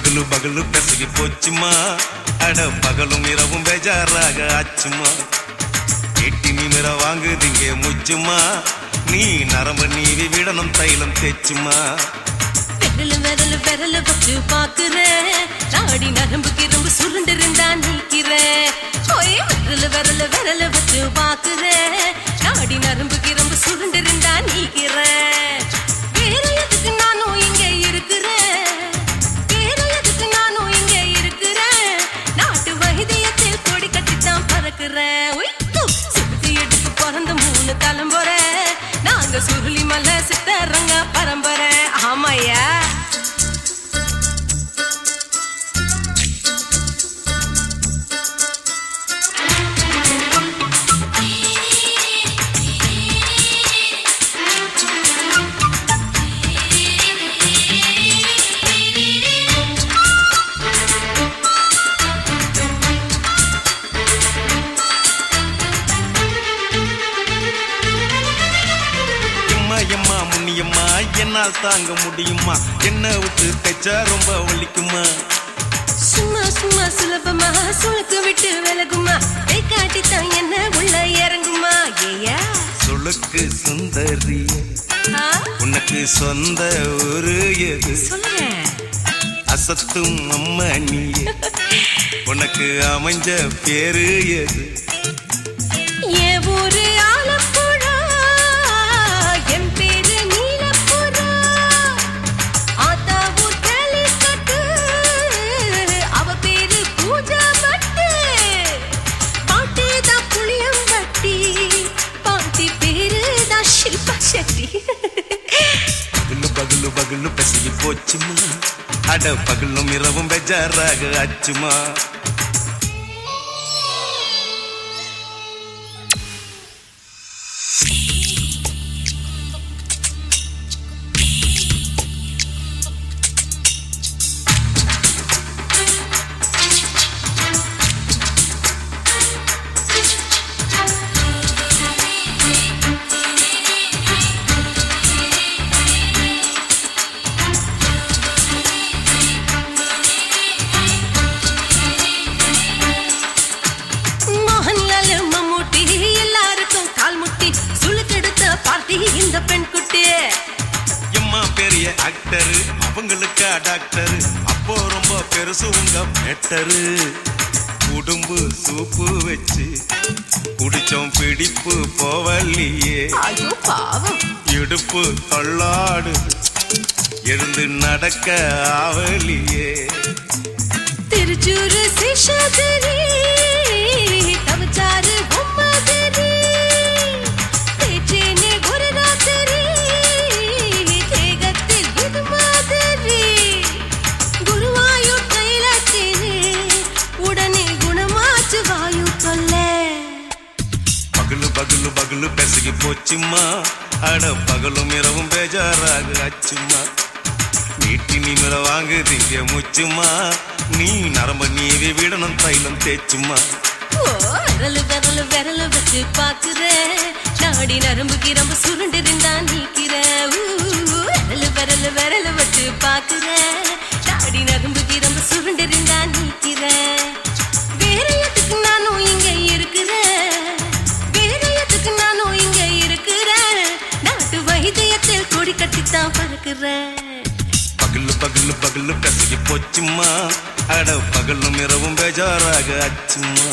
பகலு பகலு பெசகி போச்சுமா, அட பகலும் இரவும் பேஜாராக ஆச்சுமா. எட்டி நிமிர வாங்குதிங்க முச்சுமா, நீ நரம்பு நீவி விடணும் தைலம் தேச்சுமா. விரல் விரல் விரல் வச்சு பாக்குறேன், நாடி நரம்பு கிரம்பு சுருண்டு இருந்தா நீக்கிறேன். விரல் விரல் விரல் வச்சு பாக்குறேன், நாடி நரம்பு கிரம்பு சுருண்டு இருந்தா நீக்கிறேன். வேற எதுக்கு நானும் இங்க இருக்கிறேன், வேற எதுக்கு நானும் இங்க இருக்கிறேன். நாட்டு வைத்தியத்தில் கொடி கட்டித்தான் பறக்கிறேன். சுத்தி எடுத்து பிறந்த 3 தலைமுறை, நாங்க சுருளி மலை சித்தரங்க பரம்பரை. ஆமாயா எம்மா முன்னியம்மா என்னால் தாங்க முடியுமா, என்ன விட்டு தைச்சா ரொம்ப வலிக்குமா. சும்மா சும்மா சுலபமா சுளுக்கு விட்டு விலகுமா, கை காட்டித்தான் என்ன உள்ள இறங்குமா. ஏயா சுளுக்கு சுந்தரி உனக்கு சொந்த ஊரு எது, சொல்றேன் அசத்தும் அம்மா நீ, உனக்கு அமைஞ்ச பேரு எது. என் ஊரு ஆலப்புழா, என் பேரு நீலப்புறா. ஆத்தா ஊர் கேலிக்கட்டு, அவ பேரு பூஜா பட்டு. பாட்டி தான் புளியம்பட்டி, பாட்டி பேரு தான் ஷில்பா செட்டி. பகலு பகலு பகலு பெசகி போச்சுமா, அட பகலும் இரவும் பெஜாராக ஆச்சுமா. இந்த பெண் குட்டி எம்மா பெரிய ஆக்டர், அவங்களுக்கா டாக்டர், அப்போ ரொம்ப பெருசு உங்க பெட்டரு. உடும்பு சூப்பு வச்சு குடிச்சோம் பிடிப்பு போவல்லையே. ஐயோ பாவம், இடுப்பு தள்ளாடு எழுந்து நடக்க ஆவலியே. திருச்சூரு சிஷாதிரி தவச்சாரு பொம்மதிரி, தேச்சேனே ஒரு ராத்திரி தேகத்தில் இது மாதிரி. குருவாயூர் தைலத்தினே உடனே குணமாச்சு வாயு கொல்ல. பகலு பகலு பகலு பெசகி போச்சுமா, அட பகலும் இரவும் பேஜாராக ஆச்சுமா. நீட்டி நிமிர வாங்குதிங்க முச்சுமா, நீ நரம்ப நீவி விடணும் தைலம் தேச்சுமா. விரல் விரல் விரல் வச்சு பாக்குறேன், நாடி நரம்பு கிரம்பு சுருண்டு இருந்தா நீக்கிறேன். விரல் விரல் விரல் வச்சு பாக்குறேன், நாடி நரம்பு கிரம்பு சுருண்டு இருந்தா நீக்கிறேன். வேற எதுக்கு நானும் இங்க இருக்கிறேன், வேற எதுக்கு நானும் இங்க இருக்கிறேன். நாட்டு வைத்தியத்தில் கொடி கட்டித்தான் பறக்கிறேன். பகலு பகலு பகலு பெசகி போச்சுமா, அட பகலும் இரவும் பேஜாராக ஆச்சுமா.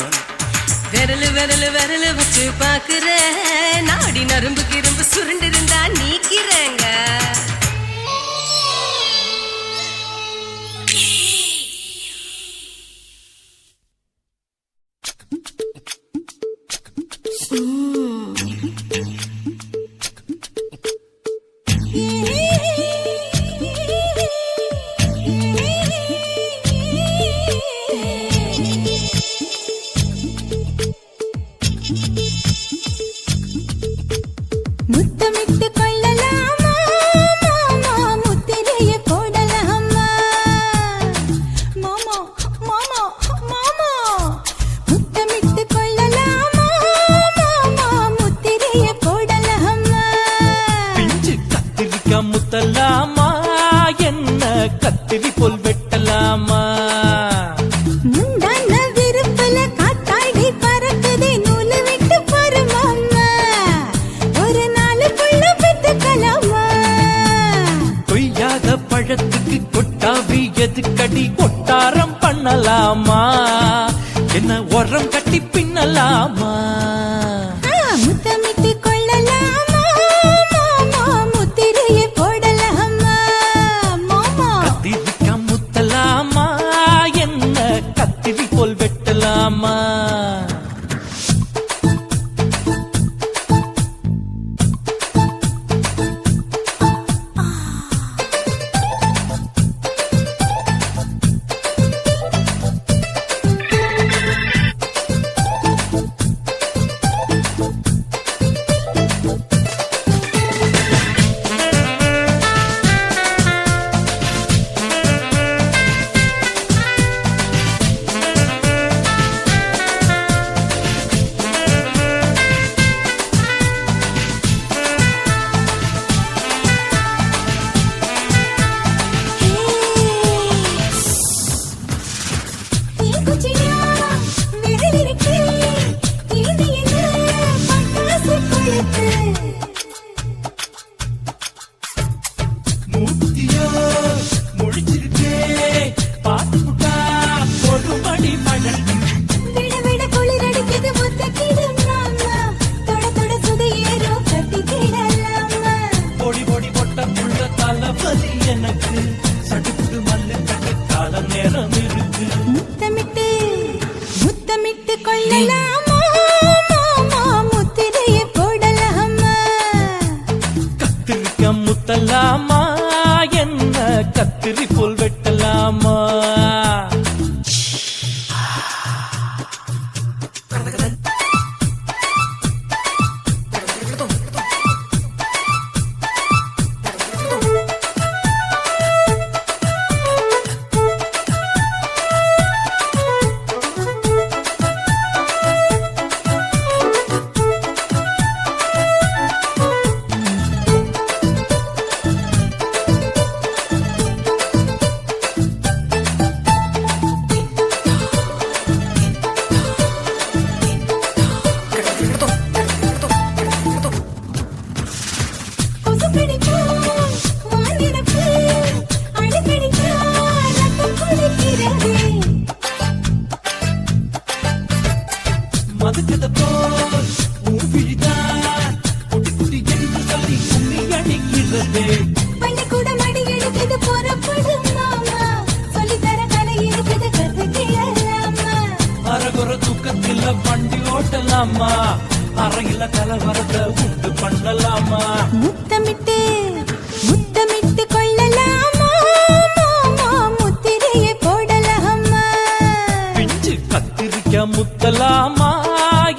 விரல் விரல் விரல் வச்சு பாக்குறேன், நாடி நரம்பு கிரம்பு சுருண்டு இருந்தா நீக்கிறேங்க. முத்தமிட்டு கொள்ளலாமா மாமா, முத்திரைய போடலாமா மாமா மாமா மாமா. முத்தமிட்டு கொள்ளலாமா மாமா, முத்திரைய போடலாமா. பிஞ்சு கத்திரிக்காய் முத்தலாமா, என்ன கத்திரி போல் வெட்டலாமா. எதுக்கடி ஒட்டாரம் பண்ணலாமா என்ன உரம் கட்டி பின்னலாமா முத்தமிட்டு கொள்ளலாமா மாமா முத்திரையை போடலாமா மாமா கத்திரிக்கா முத்தலாமா என்ன கத்திரி போல் வெட்டலாமா மூத்தியோ முடிச்சிருக்கே பாத்துட்டா பொறுமடி மழை விட விட குளிரடிக்குது முத்தக்கிடும் மாமா தொட தொட சுதையேறோ கட்டிக்கிடலாமா பொடி பொடி பொட்ட புள்ள தலவலி எனக்கு சடுக்கு மல்லு கட்டு கால நேரம் இருக்கு முத்தமிட்டு முத்தமிட்டு கொள்ளலாமா மாமா முத்திரையை போடலாமா கத்திரிக்க முத்தலாமா என்ன கத்திரி போல் வெட்டலாமா மதுக்கத போல் ஊவிழிதான் குட்டி குட்டி என்று சொல்லி கும்மி அடிக்கிறது பள்ளிக்கூடம் அடி எடுக்குது புறப்படும் மாமா சொல்லித்தர கலை இருக்குது கத்துக்கிடலாமா அரகுற தூக்கத்தில் வண்டி ஓட்டலாமா அறையில கலவரத்தை உண்டு பண்ணலாமா முத்தமிட்டு முத்தமிட்டு கொள்ளலாமா மாமா முத்திரையை போடலாமா பிஞ்சு கத்திரிக்க முத்தலாமா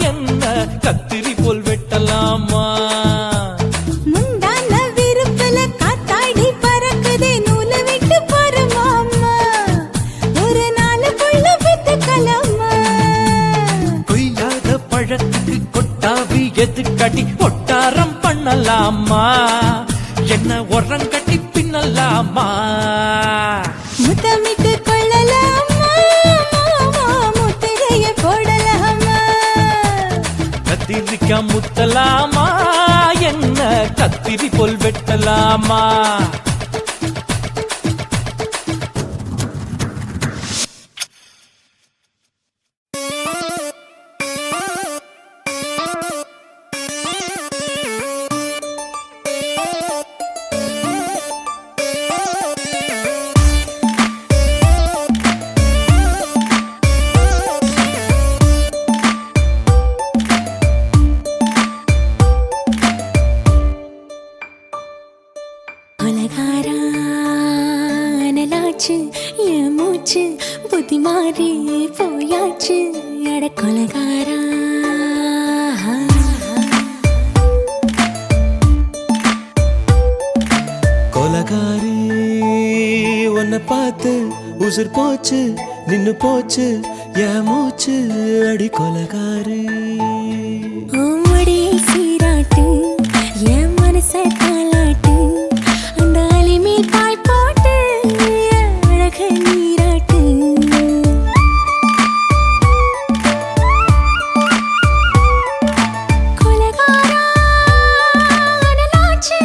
என்ன கத்திரி போல் வெட்டலாமா முந்தான விருப்பல காத்தாடி பறக்குதே நூலை விட்டு போற மாமா ஒரு நாளுக்குள்ள வித்துக்கலாமா கொய்யாத பழத்துக்கு கொட்டாவி எதுக்கடி ஒட்டாரம் பண்ணலாமா என்ன உரம் கட்டி பின்னலாமா முத்தமிட்டு கொள்ளலாமா மாமா முத்திரையை போடலாமா கத்திரிக்க முத்தலாமா என்ன கத்திரி போல் வெட்டலாமா கொலகாரானலாச்சு என் மூச்சு புத்தி மாறி போயாச்சு எட கொலகாரா கொலகாரி உன்னை பார்த்து உசுர் போச்சு நின்னு போச்சு என் மூச்சு அடி கொலகாரி ஓமடியை சீராட்டு என் மனச தாளாட்டு அந்த அலிமேல் பாய் போட்டு அழக நீராட்டு கொலகாரா அனலாச்சு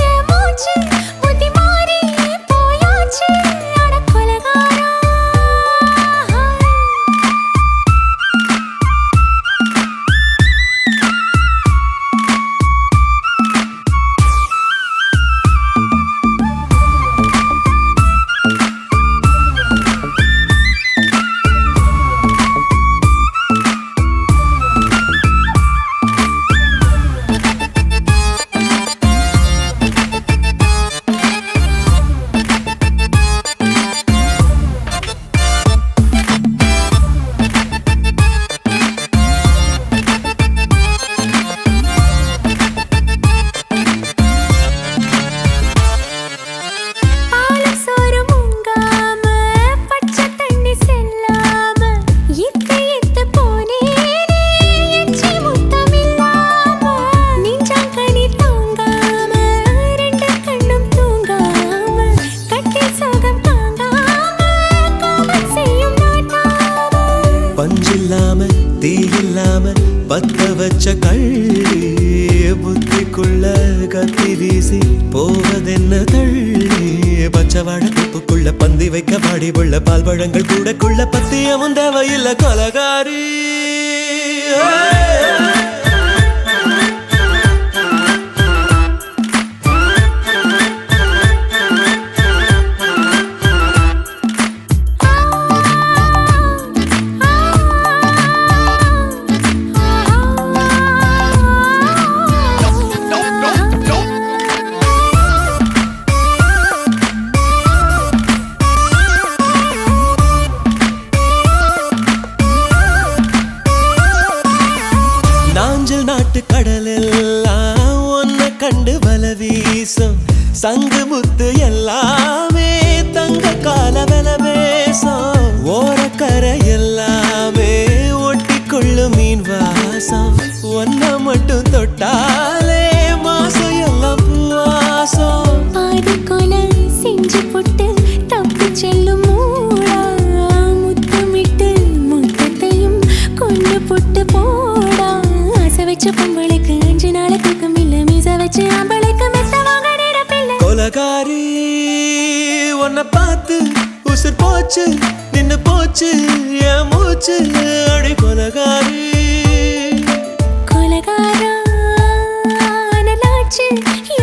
என் மூச்சு புத்தி மாறி போயாச்சு அட கொலகாரா இல்லாம தீ இல்லாம பத்த வச்ச கள்ளி புத்திக்குள்ள கத்தி வீசி போவதென்ன தள்ளி பச்சவாட துப்புக்குள்ள பந்தி வைக்க பாடி உள்ள பால் பழங்கள் கூடக்குள்ள பத்தியமும் தேவையில்ல கொலகாரி நாட்டு கடலெல்லாம் ஒன்ன கண்டு வல வீசும் சங்கு முத்து எல்லாமே தங்க கால வல பேசும் ஓரக்கரை எல்லாமே ஒட்டி கொள்ளும் மீன் வாசம் ஒன்ன மட்டும் தொட்டாலே மாசம் எல்லாம் பூவாசம் பாதி கொலை செஞ்சு போட்டு தப்பு செல்லும் மூடா முத்தமிட்டு முத்தத்தையும் கொண்டு போட்டு போடா வச்ச பொம்பளைக்கு 5 நாள் தூக்கம் இல்ல மீச வச்சு ஆம்பளைக்கு மெத்த வாங்க நேரப்பில்லை கொலகாரி உன்னை பார்த்து உசுர் போச்சு நின்னு போச்சு என் மூச்சு அடி கொலகாரி கொலகாரா நலாச்சு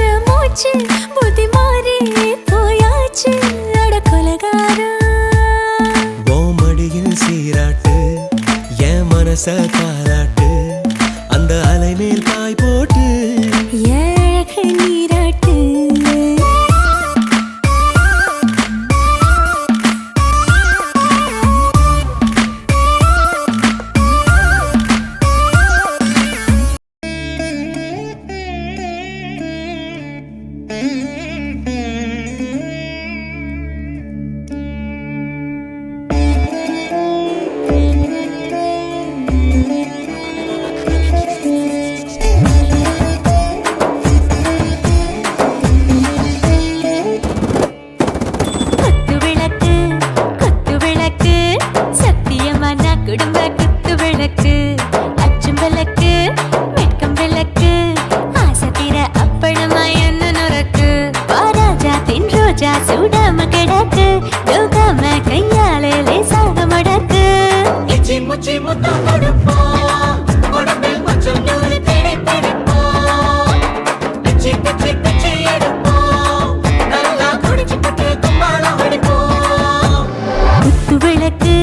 என் மூச்சு புத்தி மாறி போயாச்சு அட கொலகாரா மடியில் சீராட்டு என் மனச காலாட்டு அந்த அலை மேல் பாய் போட்டு ஏழக நீராட்டு குடும்ப குத்து விளக்கு அச்சும் விளக்கு வெட்கம் விளக்கு ஆசை தீர அப்பளமா என்ன நுறக்கு பாராஜா தின் ரோஜா சூடாம கிடக்கு யோகாம கையாலே லேசாக மடக்கு இச்சி முச்சி முத்தம் கொடுப்போம் உடம்பில் கொஞ்சம் நூறு தேடி பிடிப்போம் பிச்சி பிச்சி பிச்சி எடுப்போம் நல்லா குடிச்சு பட்டு கும்பாலம் அடிப்போம் குத்து விளக்கு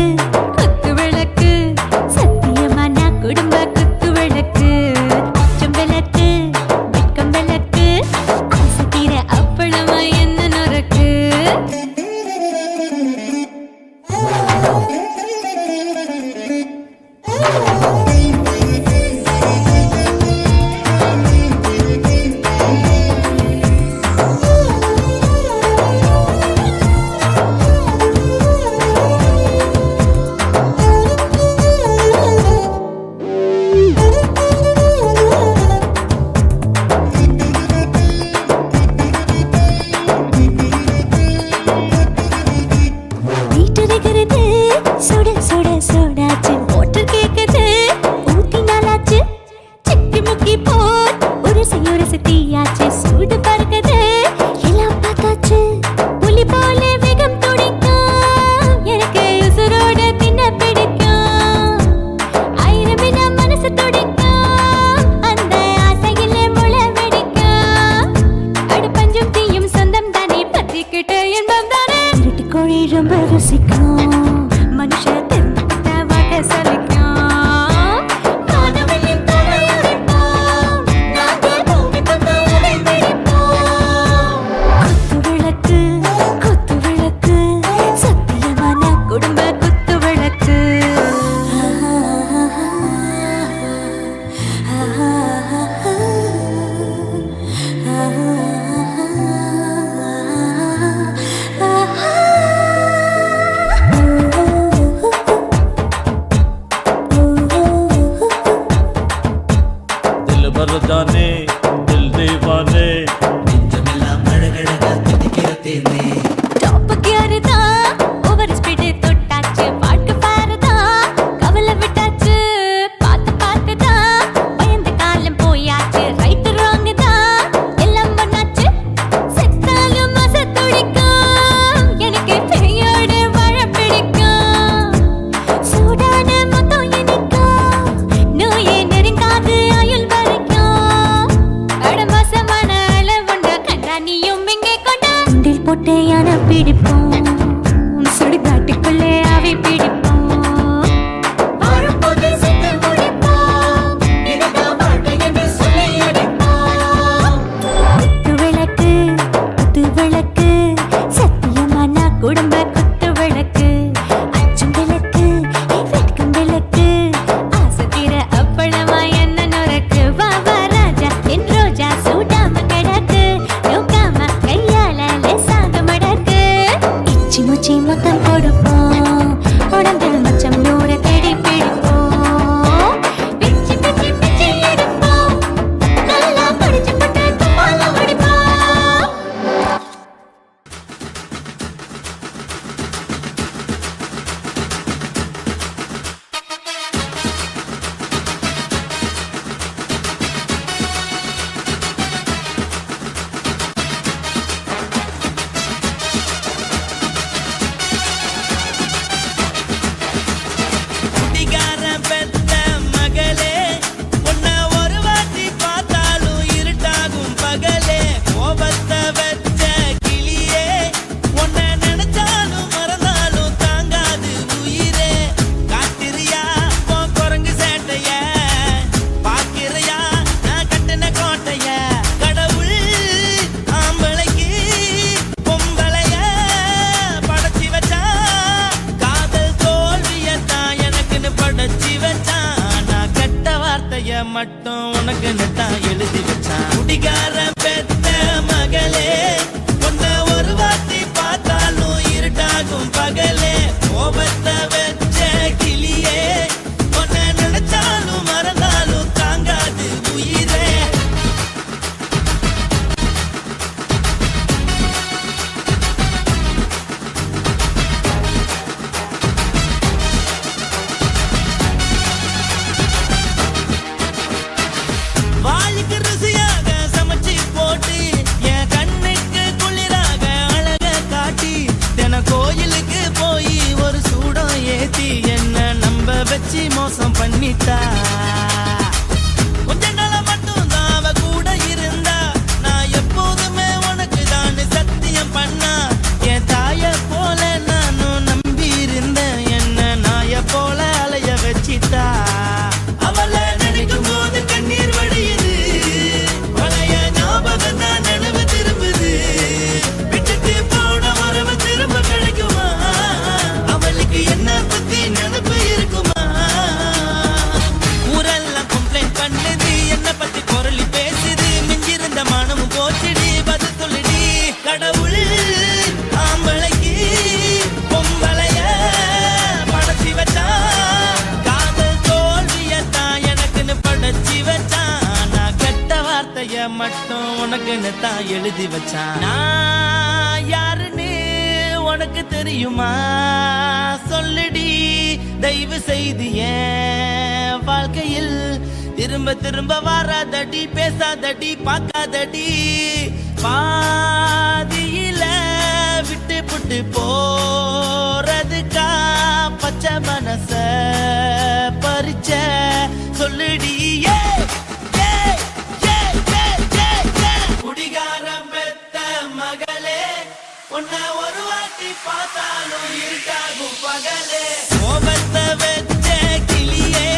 குடும்ப குத்து விளக்கு அச்சம் விளக்கு வெட்கம் விளக்கு ஆசை தீர அப்பளமா என்ன நுறக்கு சுட சுட சுடாச்சு மோட்டர் கேக்குது ஊத்தி நாளாச்சு சிக்கி முக்கி போர் ஒரு தீயாச்சு சூடு பறக்குது எல்லாம் பார்த்தாச்சு புலி போல வேகம் துடிக்கும் எனக்கு உசுரோட தின்ன பிடிக்கும் 1000 வினா மனசு துடிக்கும் அந்த ஆசையில முளை வெடிக்கும் அடுப்பஞ்சும் தீயும் சொந்தம் தானே பத்திக்கிட்டு இன்பம் தானே இருட்டு கோழி ரொம்ப ருசிக்கும் மனுஷ தெரிஞ்சுக்கிட்ட வாக்க சலிக்கும் காணவெளியும் தலையுடைப்போம் நாங்கள் பூமி தந்த உடை வெடிப்போம் குத்து விளக்கு சத்தியமான குடும்ப குத்து விளக்கு भर जाने दिल दीवाने நிஜமெல்லாம் அழகழகா தித்திக்கிறதேனே டாப் கியர் தான் ஓவர் ஸ்பீட் தொட்டாச்சு பாட்டு பாருதா கவலை விட்டா போட்டு யானை பிடிப்போம், சுடுகாட்டுக்குள்ளே அவை பிடிப்போம். வரும்போது செத்து முடிப்போம், இதுதான் வாழ்க்கை என்று சொல்லி அடிப்போம். குத்து விளக்கு, குத்து விளக்கு, சத்தியமான குடும்ப குத்து விளக்கு. அச்சும் விளக்கு, வெட்கும் விளக்கு, ஆசை தீர அப்பளமா என்ன நுறக்கு. வா வா ராஜா, என் ரோஜா சூடாம கிடக்கு, நோக்காம கையால லேசாக மடக்கு. இச்சி முச்சி மொத்தம் கொடுப்போம், உடம்பு மச்சம் நூற தேடி பிடிப்போம். பிச்சி பிச்சி பிச்சி எடுப்போம், நல்லா படிச்சு போட்டு தும்பால முடிப்போம். குடிகாரன் பெத்த மகளே, உன்னை ஒரு வாட்டி பார்த்தாலும் இருட்டாகும் பகலே. கோபத்தை வச்ச கிளியே, உன்னை நினைச்சாலும் மறந்தாலும் தாங்காது உயிரே. காத்திரியா உன் குரங்கு சேட்டைய, பாக்கிறியா நான் கட்டின கோட்டைய. கடவுள் ஆம்பளைக்கு பொம்பளைய படைச்சி வச்சா, காதல் தோல்வியத்தான் எனக்குன்னு படைச்சி வச்சான். நான் கெட்ட வார்த்தைய மட்டும் உனக்குன்னு தான் எழுதி வச்சான். குடிகாரன் பெத்த மகளே, உன்னை ஒரு வாட்டி பார்த்தாலும் இருட்டாகும் பகலே. கோபத்தை வச்ச கிளியே, உன்னை நினைச்சாலும் மறந்தாலும் தாங்காது உயிரே. வாளுக்கு ருசியாக சமைச்சு போட்டு, என் கண்ணுக்கு குளிராக அழக காட்டி, தின கோயிலுக்கு போய் ஒரு சூடம் ஏத்தி என்ன நம்ப வச்சு மோசம் பண்ணிட்டா. கொஞ்ச நாள மட்டும் தான் அவ கூட இருந்தா, நான் எப்போதுமே உனக்கு தான் சத்தியம் பண்ணா. என் தாய போல நானும் நம்பி இருந்தேன், என்ன நாய போல அலைய வச்சிட்டா. அவளை நினைக்கும் போது கண்ணீர் வடியுது, பழைய ஞாபகம் தான் நினைவு திரும்புது. விட்டுட்டு போன உறவு திரும்ப கிடைக்குமா? அவளுக்கு என்ன பத்தி நினைப்பு இருக்குமா? ஊரெல்லாம் கம்ப்ளைண்ட் பண்ணுது, என்ன பத்தி பொருளி பேசுது. மிஞ்சிருந்த மானமும் போச்சுடி, பதில் சொல்லுடி. கடவுள் ஆம்பளைக்கு பொம்பளைய படைச்சி வச்சான், காதல் தோல்வியத்தான் எனக்குன்னு படைச்சி வச்சான். நான் கெட்ட வார்த்தைய மட்டும் உனக்குன்னு தான் எழுதி வச்சான். நான் யாருன்னு உனக்கு தெரியுமா? சொல்லுடி தயவு செய்து, என் வாழ்க்கையில் திரும்ப திரும்ப வராதடி, பேசாதடி, பார்க்காதடி. பாதியில விட்டு புட்டு போறதுக்கா பச்சை மனச பறிச்ச. சொல்லுடி ஏ, ஏ, ஏ, ஏ, ஏ, ஏ. குடிகாரன் பெத்த மகளே, உன்னை ஒரு வாட்டி பார்த்தாலும் இருட்டாகும் பகலே. கோபத்தை வச்ச கிளியே,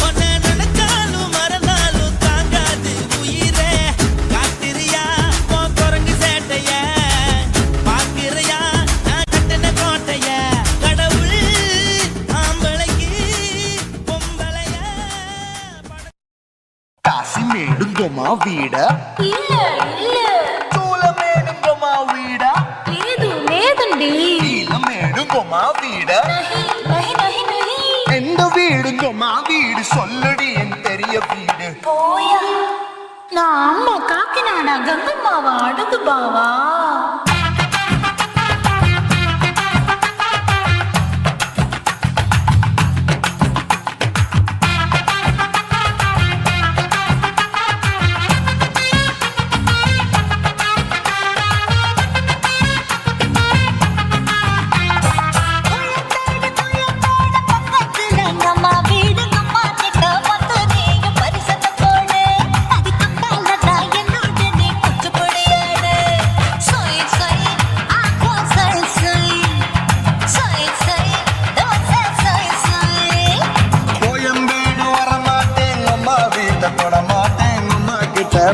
உன்னை நினைச்சாலும் மறந்தாலும் தாங்காது உயிரே. காத்திரியா உன் குரங்கு சேட்டைய, பாக்கிறியா நான் கட்டின கோட்டைய. கடவுள் ஆம்பளைக்கு பொம்பளைய కాశీమేడుంగమా వీడ இல்ல இல்ல చూలమేడుంగమా వీడ లేదు లేదండి. నీలమేడుంగమా వీడ நஹி நஹி நஹி. எந்த வீடுங்கம்மா வீடு சொல்லுடி என் பெரிய வீடு போயா, நான் அம்மா காக்கினாடா கங்கம்மாவா அడుகு பாவா. நம்ம வீடு நம்ம கிட்ட வந்து நீயும் பரிசத்தை போடு. அதுக்கு மேல நான் என்னோட நீ குச்சிப்புடியாடு.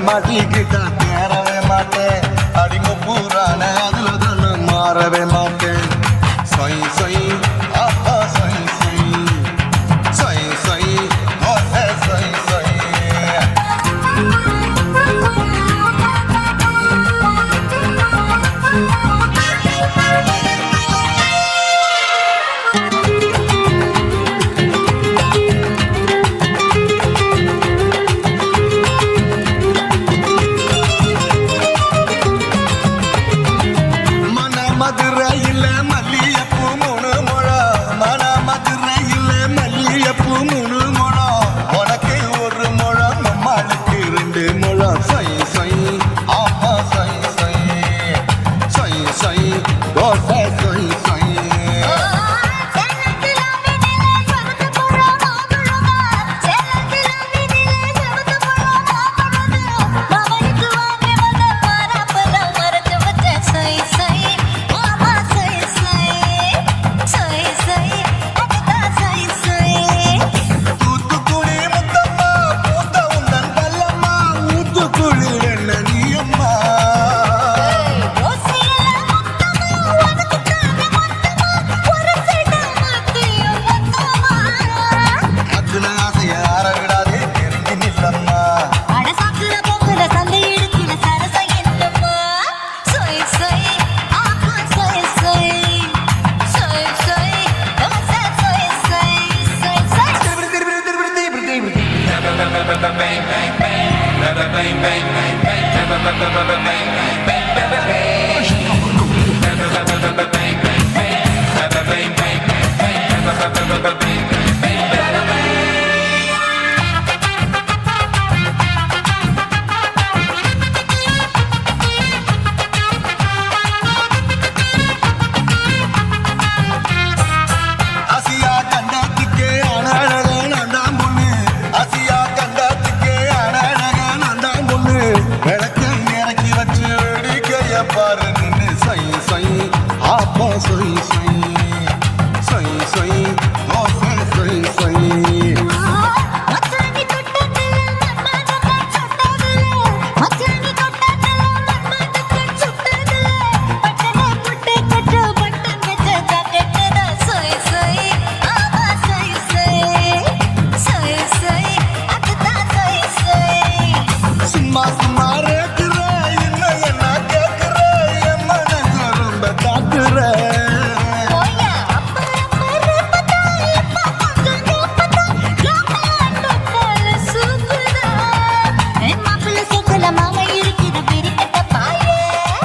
மாட்டிக்கிட்டா தேரவே மாட்டேன் அடிங்க பூரான அதுல தானே மாறவே மாட்டேன் சொய் சொய் ஆஹா சொய் சொய் சொய் சொய் ஓஹே சொய் சொய் மதுரையில் மல்லியப்பூ 3 முழம் மன மதுரையில் மல்லியப்பூ 3 முழம் உனக்கு 1 முழம் நம்மளுக்கு 2 முழம் சொய் சொய் ஆமா சொய் சொய் சொய் சொய் தோசை சொய் சொய் தூத்துக்குடி முத்தம்மா பூத்த உந்தன் பல்லம்மா ஊத்துக்குழி வெண்ண நீயம்மா அத்துன ஆசைய ஆற விடாதே தெரிஞ்சு நில்லம்மா ஆசியா கண்டத்துக்கே அனழக நான் பொண்ணு ஆசியா கண்டத்துக்கே அனழக நான் பொண்ணு விளக்கு இறக்கி வச்சு வேடிக்கைய பாரு நின்று சொய் சொய் ஆப்பா சொய் சொய் சொய் சொய் தோசை சொய் சொய் சும்மா சும்மா ரேக்குற இன்னும் என்ன கேட்குற என் மனச ரொம்ப தாக்குற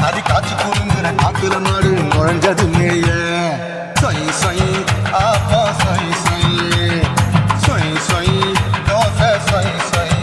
அது காய்ச்சி குறுங்குற காத்துல மாடு நுழைஞ்சது மேய சொய் சொய் ஆப்பா சொய் சொய் சொய் சொய் தோசை சொய் சொய்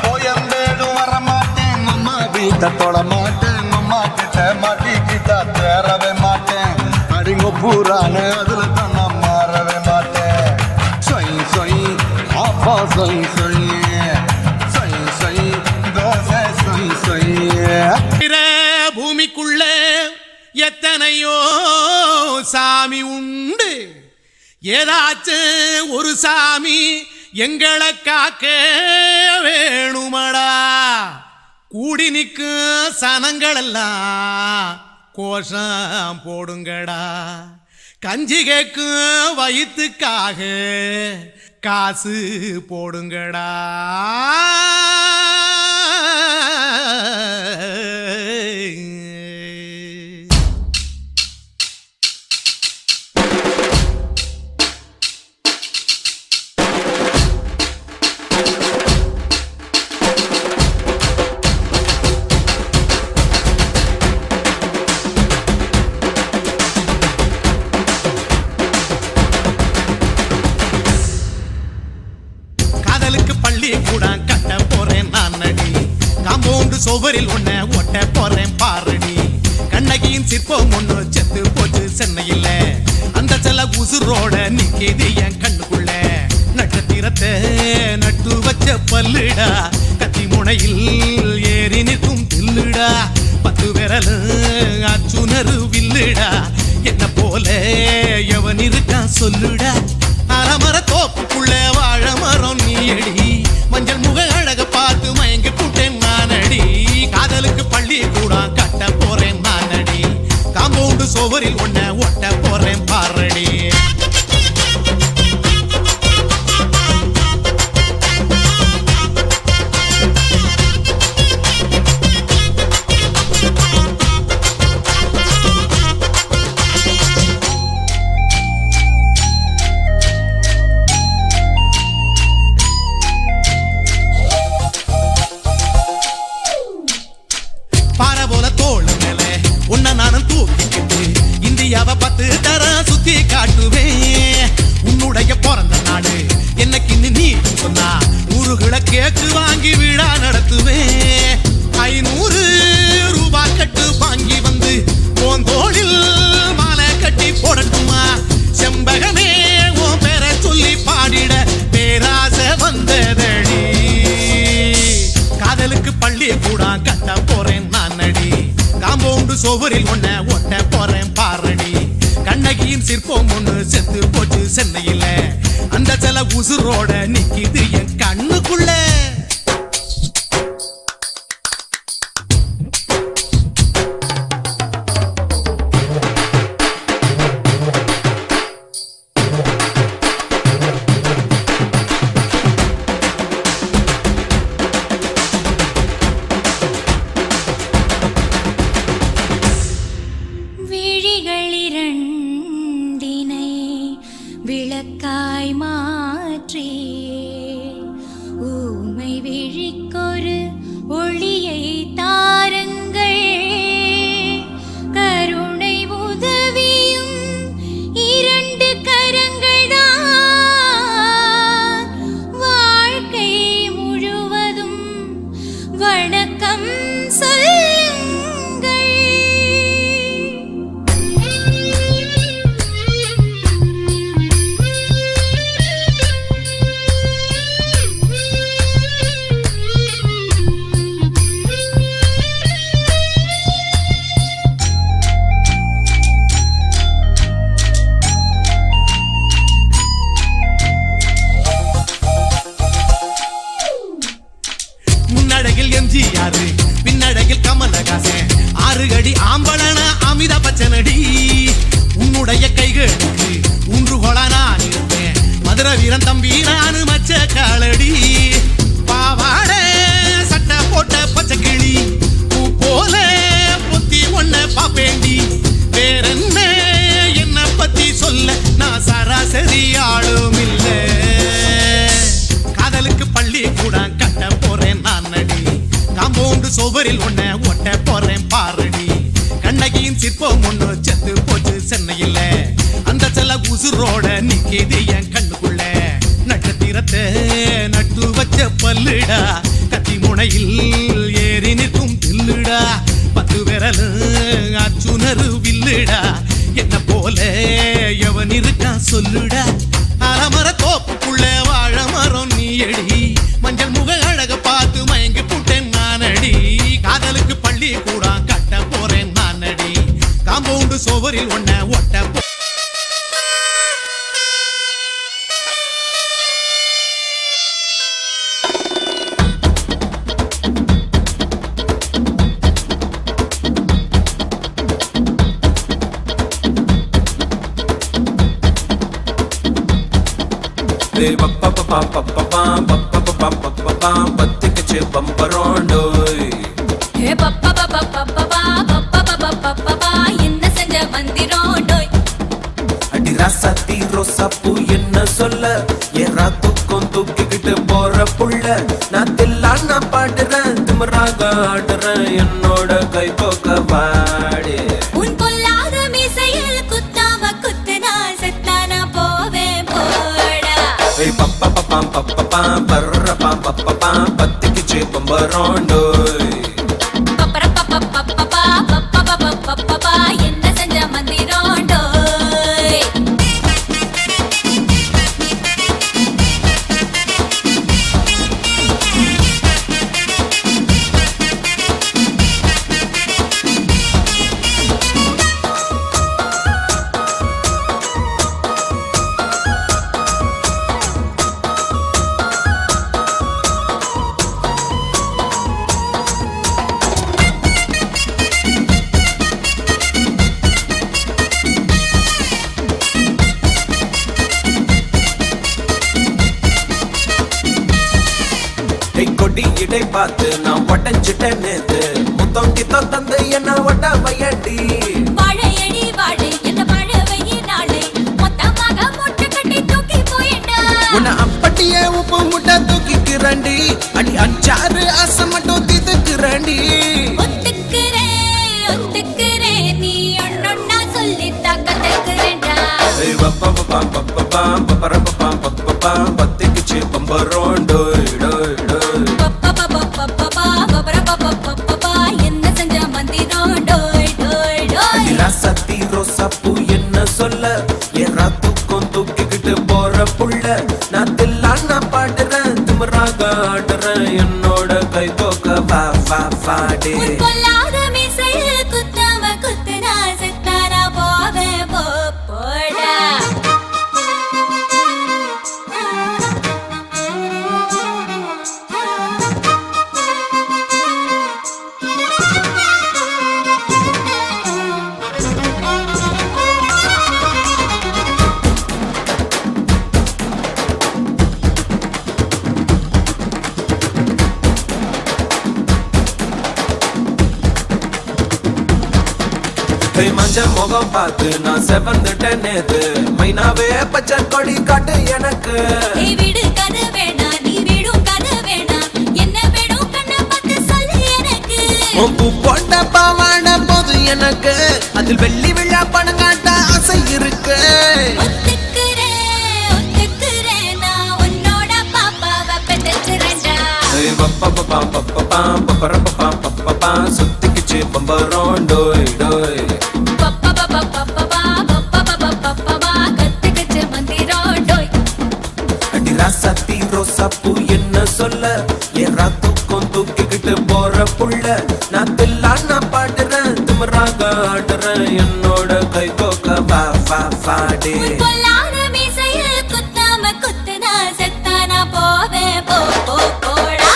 கோயம்பேடும் வரமாட்டேன் அம்மா வீட்டை தொட மாட்டேன் அம்மா கிட்ட மாட்டிக்கிட்டா தேரவே மாட்டேன் அடிங்க பூரான அதுல தான் நான் மாறவே மாட்டேன் சொய் சொய் ஆப்பா சொய் சொய் சொய் சொய் தோசை சொய் சொய் பூமிக்குள்ள எத்தனையோ சாமி உண்டு ஏதாச்சும் ஒரு சாமி எங்களை காக்க வேணுமடா கூடி நிற்கும் சனங்களெல்லாம் கோஷம் போடுங்கடா கஞ்சி கேக்கும் வயிற்றுக்காக காசு போடுங்கடா சுவரில் உன்னை ஒட்ட போறேன் பாருடி. கண்ணகியின் சிற்பம் ஒண்ணு செத்து போச்சு சென்னையில். அந்த செல்ல உசுரோட நிக்கிது என் கண்ணுக்குள்ள. நட்சத்திர நட்சத்திரத்தை நட்டு வச்ச பல்லுடா கத்தி முனையில் ஏறி நிற்கும் தில்லுடா 10 விரல் அச்சுணரு வில்லுடா என்ன போல எவன் இருக்கான் சொல்லுடா அலமர தோப்புக்குள்ள வாழ மரம் நீயடி மஞ்சள் முக அழக பார்த்து மயங்கி புட்டேன் நானடி காதலுக்கு பள்ளி கூட கட்ட போறேன் நானடி காம்பவுண்டு சோவரில் ஒன்ன ஒட்ட போறேன் பாரடி இந்தியாவ 10 தர சுத்தி காட்டுவேன் உன்னுடைய பிறந்த நாடு என்னைக்கு நீ சொன்னா 100 கிலோ கேக்கு வாங்கி விழா நடத்துவேன் 500 ரூபாய் கட்டு வாங்கி வந்து போந்தோளில் மாலை கட்டி போடட்டுமா செம்பகமே உன் பேரை சொல்லி பாடிட பேராசை வந்ததடி காதலுக்கு பள்ளி கூட கட்ட போறேன் நானடி காம்பவுண்டு சோவரில் ஒன்ன ஒட்ட போறேன் பாரடி கண்ணகியின் சிற்பம் ஒண்ணு செத்து போச்சு சென்னையில அந்த சில உசுரோட நிக்கிது என் கண்ணுக்குள்ள விளக்காய் மாற்றி ஊமை விழிக்கொரு ஒளியை தாருங்கள் கருணை உதவியும் 2 கரங்கள் தான் வாழ்க்கை முழுவதும் வணக்கம் சொல்லுங்கள் முன்னடகில் எம்ஜிஆர் பின்னடகில் கமலஹாசன் 6 அடி ஆம்பளன அமிதாப் பச்சனடி உன்னுடைய கைகளுக்கு ஊன்றுகோலா நான் இருப்பேன் மதுரை வீரன் தம்பி நான் மச்ச காலடி பாவாட சட்டை போட்ட பச்சை கிளி பூ போல பொத்தி ஒன்ன பாப்பேண்டி வேறென்ன என்ன பத்தி சொல்ல நான் சராசரி ஆளும் இல்ல காதலுக்கு பள்ளி கூட கட்ட போறேன் நானடி காம்பவுண்டு சோவரில் ஒன்ன ஒட்ட போறேன் பாரடி கண்ணகியின் சிற்பம் ஒண்ணு செத்து போச்சு சென்னையில அந்த சில உசுரோட நிக்கிது என் கண்ணுக்குள்ள நட்சத்திரத்தை நட்டு வச்ச பல்லுடா கத்தி முனையில் ஏறி நிற்கும் தில்லுடா 10 விரல் அச்சுணரு வில்லுடா என்ன போல எவன் இருக்கான் சொல்லுடா அலமர தோப்புக்குள்ள வாழ மரம் நீயடி மஞ்சள் முக அழக பார்த்து மயங்கி புட்டேன் நானடி காதலுக்கு பள்ளி கூட கட்ட போறேன் நானடி காம்பவுண்டு சோவரில் ஒன்ன ஒட்ட பத்திக்குச்சு பம்பரோண்டோய் என்ன செஞ்ச மந்திரோண்டோய் அடி ராசாத்தி ரோசாப்பூ என்ன சொல்ல ஏறா தூக்கம் தூக்கிக்கிட்டு போற புள்ள நான் தில்லான் நான் பாடுறேன் திமிராக ஆடுறேன் என்னோட கை போக்க பாடு உன் பொல்லாத மீசையில் குத்தாம குத்துனா செத்தானா போவேன் போடா பத்திக்குச்சு பம்பரோண்டோய் என்ன செஞ்ச மந்திரோண்டோய் பார்த்து நான் உடஞ்சிட்டேன் நேத்து முத்தம் கித்தம் தந்து என்ன ஒட்ட வையண்டி வாழையடி வாழை என்ன வாழவையே நாளை மொத்தமாக முட்டை கட்டி தூக்கி போயிட்டா உன்னை அப்படியே உப்பு முட்டை தூக்கிக்கிறண்டி அடி அஞ்சாறு ஆசை மட்டும் தீத்துக்கிறண்டி ஒத்துக்கிறேன் நீ ஒன்னொன்னா சொல்லி கத்துக்கிறேன்டா பத்திக்குச்சு பம்பரோம் டோய் டோய் டோய் என்ன செஞ்ச மந்திரம் டோய் டோய் டோய் ராசாத்தி ரோசாப்பூ என்ன சொல்ல ஏறா தூக்கம் தூக்கிக்கிட்டு போற புள்ள நான் தில்லான் நான் பாடுறேன் திமிராக ஆடுறேன் என்னோட கை தோக்க வா வா வாடே பொல்லாத மீசையில் குத்தாம குத்துனா செத்தானா போவேன் போடா மஞ்ச முகம் பார்த்து நான் செவந்துட்டேன் நேத்து மைனாவே பச்சை கொடி காட்டு எனக்கு நீ வீடு கதை வேணா நீ வீடும் கதை வேணா என்ன வேணும் கண்ணை பார்த்து சொல்லு எனக்கு பூ போட்ட பாவாட போது எனக்கு அதில் வெள்ளி விழா பணம் காட்ட ஆசை இருக்கு ஒத்துக்கிறேன் நான் உன்னோட பாப்பாவை பெற்றுறேன்டா சுத்திக்குச்சு பம்பரோம் டோய் டோய் கத்துக்கிச்சு மந்திரம் டோய் அடி ராசாத்தி ரோசாப்பூ என்ன சொல்ல ஏறா தூக்கம் தூக்கிக்கிட்டு போற புள்ள நான் தில்லான் நான் பாடுறேன் திமிராக ஆடுறேன் என்னோட கை தோக்க வா வா வாடே பொல்லாத மீசையில் குத்தாம குத்துனா செத்தானா போவேன் போடா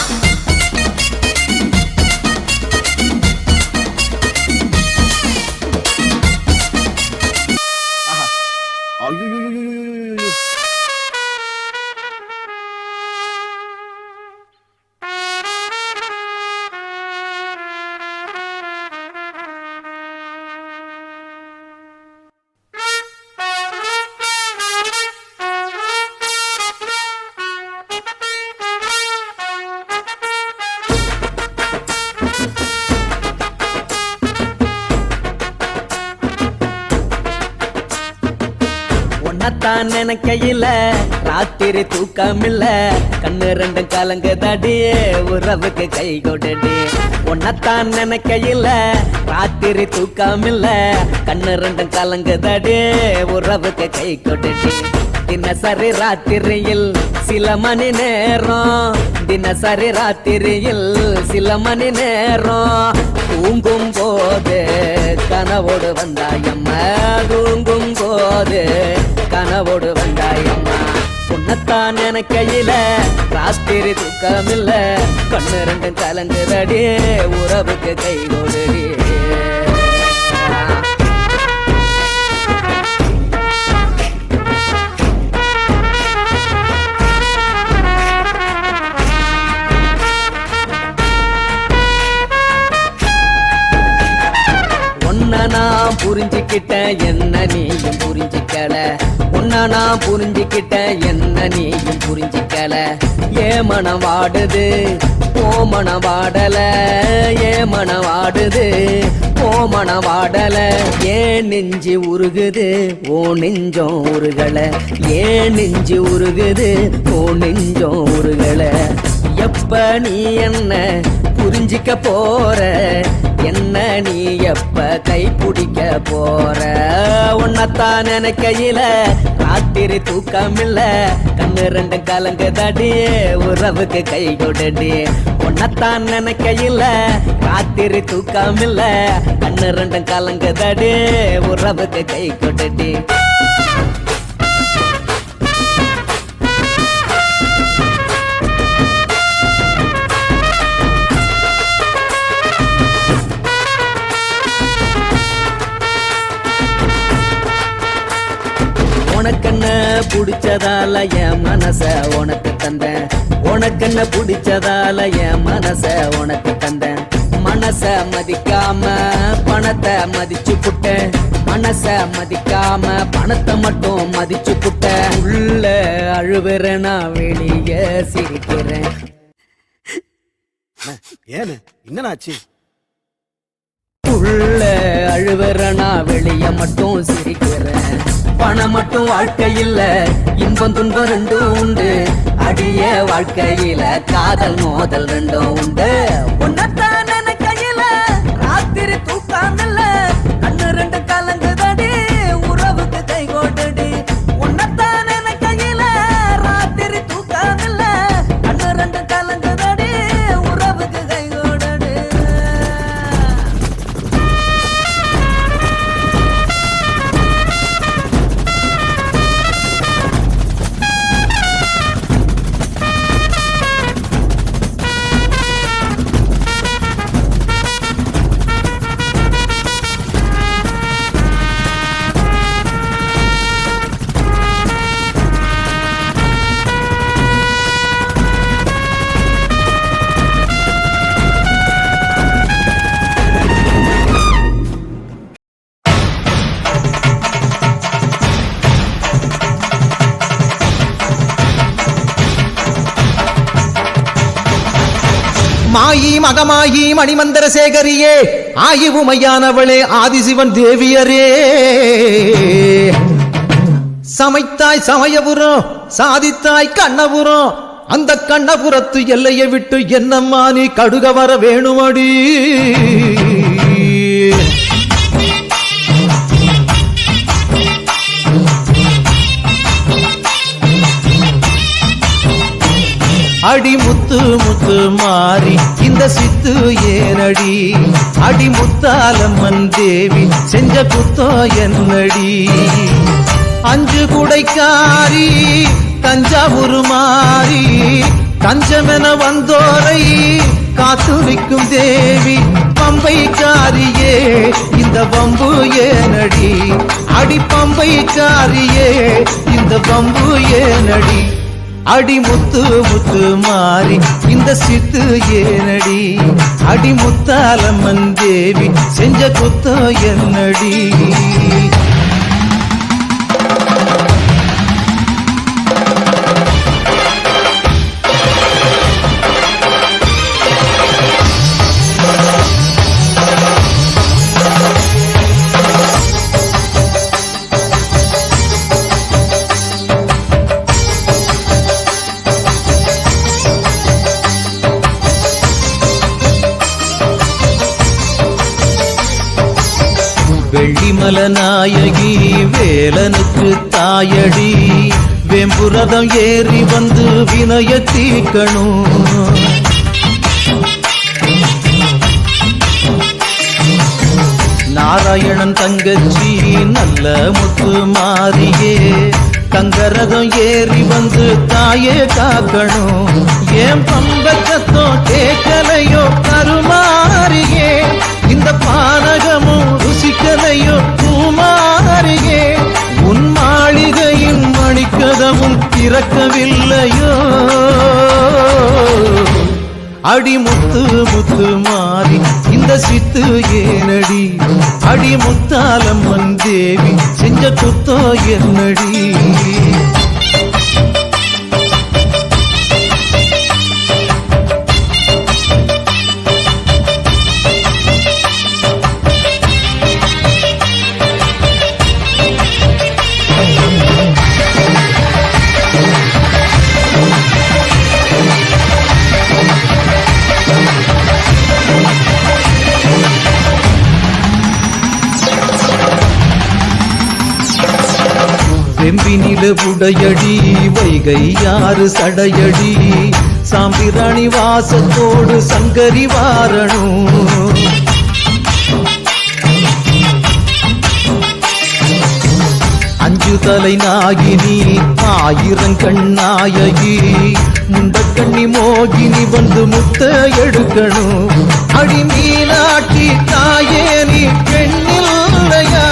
உன்னத்தான் நினைக்கையில ராத்திரி தூக்கமில்ல கண்ணு ரெண்டும் கலங்குதடி உறவுக்கு கை கொடடி உன்னத்தான் நினைக்கையில ராத்திரி தூக்கமில்ல கண்ணு ரெண்டும் கலங்குதடி உறவுக்கு கை கொடடி தினசரி ராத்திரியில் சில மணி நேரம் தினசரி ராத்திரியில் சில மணி நேரம் தூங்கும் போது கனவோடு வந்தாயம்மா தூங்கும் போது கனவோடு வந்தாயம்மா உன்னத்தான் நினைக்கையில ராத்திரி தூக்கமில்ல கண்ணு ரெண்டும் கலங்குதடி உறவுக்கு கை கொடுடி நான் புரிஞ்சுக்கிட்டேன் என்ன நீயும் புரிஞ்சுக்கல உன்ன நான் புரிஞ்சுக்கிட்டேன் என்ன நீயும் புரிஞ்சுக்கல ஏ மனம் வாடுது ஓ மனம் வாடல ஏ மனம் வாடுது ஓ மனம் வாடல ஏன் நெஞ்சு உருகுது ஓ நெஞ்சம் உருகல ஏன் நெஞ்சு உருகுது ஓ நெஞ்சம் உருகல எப்ப நீ என்ன புரிஞ்சிக்க போற என்ன நீ எப்ப கை பிடிக்க போற உன்னத்தான் நினைக்கையில ராத்திரி தூக்கமில்ல கண்ணு ரெண்டும் கலங்குதடி உறவுக்கு கை கொடுடி உன்னத்தான் நினைக்கையில ராத்திரி தூக்கமில்ல கண்ணு ரெண்டும் கலங்குதடி உறவுக்கு கை கொடுடி உனக்கென்ன பிடிச்சதால என் மனச உனக்கு தந்தேன் உனக்கென்ன பிடிச்சதால என் மனச உனக்கு தந்தேன் மனச மதிக்காம பணத்தை மதிச்சு புட்டேன் மனச மதிக்காம பணத்தை மட்டும் மதிச்சு புட்டேன் உள்ள அழுவுறேன் நான் வெளியே சிரிக்கிறேன் ஏன்னு என்னன்னாச்சு உள்ள அழுவுறேன் நான் வெளியே மட்டும் சிரிக்கிறேன் பணம் மட்டும் வாழ்க்கையில் இன்பம் துன்பம் ரெண்டும் உண்டு அடிய வாழ்க்கையில காதல் மோதல் ரெண்டும் உண்டு உன்னத்தான் நினைக்கையில ராத்திரி தூக்கம் இல்ல கண்ணு ரெண்டு கலங்குதடி உறவுக்கு கை கோட்டடி உன்னத்தான் நினைக்கையில ராத்திரி தூக்கம் இல்ல கண்ணு ரெண்டு கலங்குதடி உறவுக்கு கை கோட்டடி மாயி மகமாயி மணிமந்திர சேகரியே ஆயி உமையானவளே ஆதிசிவன் தேவியரே சமைத்தாய் சமயபுரம் சாதித்தாய் கண்ணபுரம் அந்த கண்ணபுரத்து எல்லையை விட்டு என்னம்மா நீ கடுக வர வேணுமடி அடி முத்து முத்து மாறி இந்த சித்து ஏனடி அடி முத்தாலம்மன் தேவி செஞ்ச குத்தோ என்னடி அஞ்சு குடைக்காரி தஞ்சாவூர் மாறி தஞ்சமென வந்தோரை காத்து நிற்கும் தேவி பம்பைக்காரியே இந்த பம்பு ஏனடி அடி பம்பைக்காரியே இந்த பம்பு ஏனடி அடி முத்து முத்து மாறி இந்த சித்து ஏனடி அடி முத்தாலம்மன் தேவி செஞ்ச குத்தோ என்னடி வெள்ளிமல நாயகி வேலனுக்கு தாயடி வெம்புரதம் ஏறி வந்து வினய தீக்கணும் நாராயணன் தங்கச்சி நல்ல முத்து மாறியே தங்கரதம் ஏறி வந்து தாயே காக்கணும் ஏன் பம்பச்சத்தோ கேட்கலையோ கருமாறியே இந்த பானகமும் ருசிக்கலையோ பூமாறியே உன் மாளிகையின் மணிக்கதவும் திறக்கவில்லையோ அடி முத்து முத்து மாறி இந்த சித்து ஏனடி அடி முத்தாலம்மன் தேவி செஞ்ச குத்தோ என்னடி செம்பினில புடையடி வைகை யாறு சடையடி சாம்பிராணி வாசத்தோடு சங்கரி வாரணும் அஞ்சு தலை நாகினி ஆயிரம் கண்ணாயகி முண்டக்கண்ணி மோகினி வந்து முத்த எடுக்கணும் அடி மீனாட்சி தாயே நீ பெண்ணில்லையா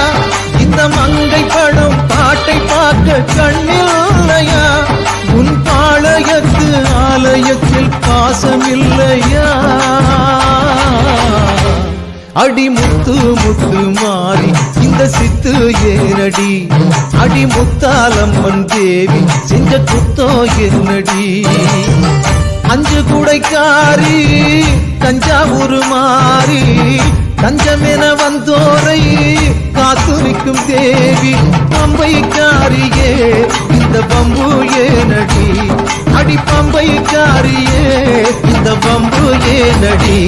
இந்த மங்கை படம் பாட்டை பார்க்க கண்ணில் அடி முத்து முத்து மாறி இந்த சித்து ஏனடி அடி முத்தாலம்மன் தேவி செஞ்ச குத்தோ என்னடி அஞ்சு குடைக்காரி தஞ்சாவூர் மாறி தஞ்சமென வந்தோரை காத்து நிற்கும் தேவி பம்பைக்காரியே இந்த பம்பு ஏனடி அடி பம்பைக்காரியே இந்த பம்பு ஏனடி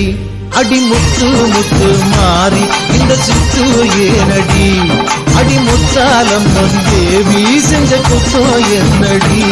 அடி முத்து முத்து மாறி இந்த சித்து ஏனடி அடி முத்தாலம்மன் தேவி செஞ்ச குத்தோ என்னடி